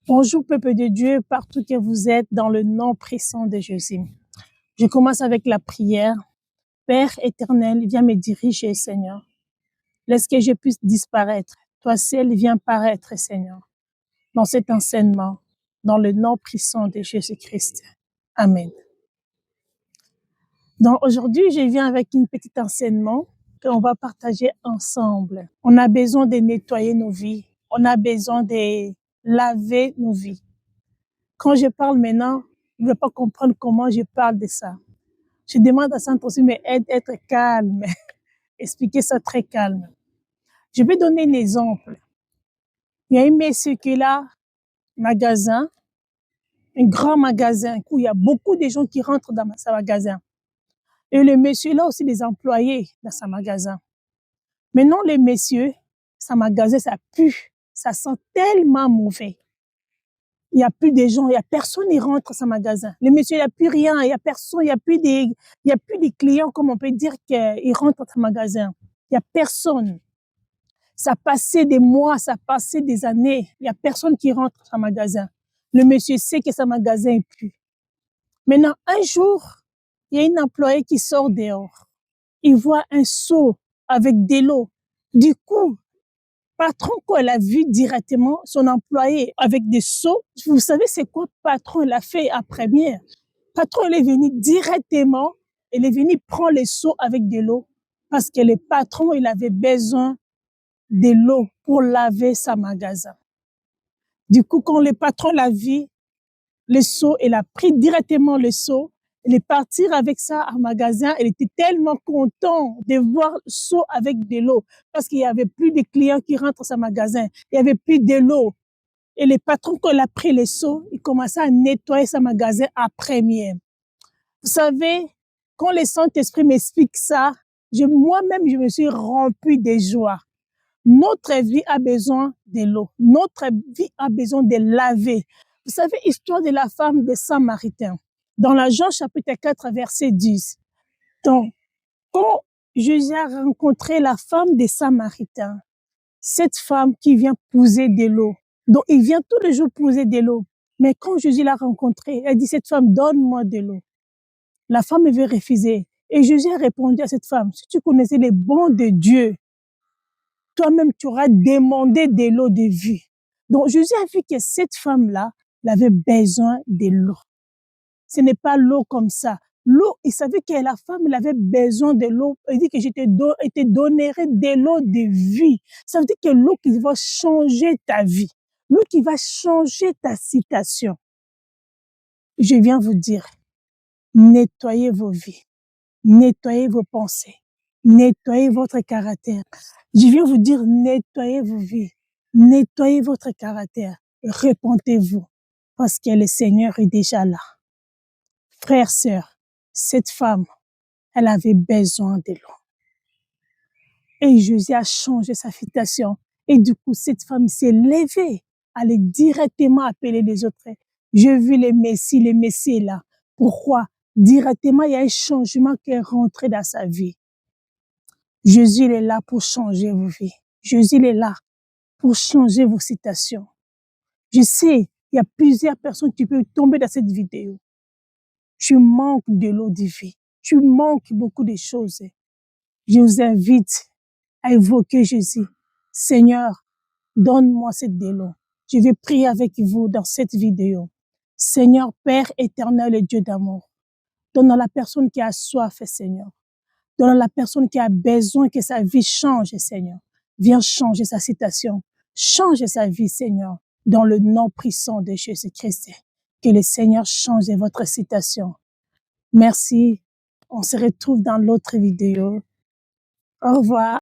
Bonjour peuple de Dieu, partout que vous êtes, dans le nom puissant de Jésus. Je commence avec la prière. Père éternel, viens me diriger, Seigneur. Laisse que je puisse disparaître. Toi seul, viens paraître, Seigneur, dans cet enseignement, dans le nom puissant de Jésus-Christ. Amen. Donc aujourd'hui, je viens avec une petite enseignement qu'on va partager ensemble. On a besoin de nettoyer nos vies. On a besoin de laver nos vies. Quand je parle maintenant, je ne vais pas comprendre comment je parle de ça. Je demande à Saint-Esprit, mais aide à être calme, expliquer ça très calme. Je vais donner un exemple. Il y a un monsieur qui est là, magasin, un grand magasin, où il y a beaucoup de gens qui rentrent dans ce magasin. Et le monsieur là aussi des employés dans ce magasin. Maintenant, le monsieur, ce magasin, ça pue, ça sent tellement mauvais. Il n'y a plus de gens, il n'y a personne qui rentre dans ce magasin. Le monsieur, il n'y a plus rien, il n'y a personne, il n'y a plus de clients, comme on peut dire qu'ils rentrent dans ce magasin. Il n'y a personne. Ça passait des mois, ça passait des années. Il n'y a personne qui rentre dans ce magasin. Le monsieur sait que ce magasin est plus. Maintenant, un jour, il y a un employé qui sort dehors. Il voit un seau avec de l'eau. Du coup, patron, quand elle a vu directement son employé avec des seaux, vous savez c'est quoi patron l'a fait à première? Patron, il est venu directement, il est venu prendre les seaux avec de l'eau parce que le patron, il avait besoin de l'eau pour laver sa magasin. Du coup, quand le patron l'a vu, le seau, il a pris directement le seau, il est parti avec ça au magasin. Il était tellement content de voir le seau avec de l'eau parce qu'il y avait plus de clients qui rentrent dans ce magasin. Il y avait plus de l'eau. Et le patron, quand il a pris le seau, il commençait à nettoyer ce magasin à première. Vous savez, quand le Saint-Esprit m'explique ça, moi-même, je me suis remplie de joie. Notre vie a besoin de l'eau. Notre vie a besoin de laver. Vous savez, histoire de la femme de Samaritain. Dans la Jean chapitre 4, verset 10. Donc, quand Jésus a rencontré la femme de Samaritain, cette femme qui vient puiser de l'eau. Donc, il vient tous les jours puiser de l'eau. Mais quand Jésus l'a rencontrée, elle dit, cette femme, donne-moi de l'eau. La femme veut refuser. Et Jésus a répondu à cette femme, si tu connaissais les bons de Dieu, toi-même, tu auras demandé de l'eau de vie. Donc, Jésus a vu que cette femme-là, elle avait besoin de l'eau. Ce n'est pas l'eau comme ça. L'eau, il savait que la femme, elle avait besoin de l'eau. Il dit que je te donnerai de l'eau de vie. Ça veut dire que l'eau qui va changer ta vie. L'eau qui va changer ta situation. Je viens vous dire, nettoyez vos vies. Nettoyez vos pensées. Nettoyez votre caractère. Je viens vous dire, nettoyez vos vies. Nettoyez votre caractère. Repentez-vous. Parce que le Seigneur est déjà là. Frères, sœurs, cette femme, elle avait besoin de l'eau. Et Jésus a changé sa situation. Et du coup, cette femme s'est levée. Elle est directement appelée les autres. Je vis le Messie là. Pourquoi? Directement, il y a un changement qui est rentré dans sa vie. Jésus il est là pour changer vos vies. Jésus il est là pour changer vos situations. Je sais, il y a plusieurs personnes qui peuvent tomber dans cette vidéo. Tu manques de l'eau de vie. Tu manques beaucoup de choses. Je vous invite à évoquer Jésus. Seigneur, donne-moi cette de l'eau. Je vais prier avec vous dans cette vidéo. Seigneur, Père éternel et Dieu d'amour, donne à la personne qui a soif, Seigneur. Donne à la personne qui a besoin que sa vie change, Seigneur. Viens changer sa situation. Change sa vie, Seigneur, dans le nom puissant de Jésus-Christ. Que le Seigneur change votre situation. Merci. On se retrouve dans l'autre vidéo. Au revoir.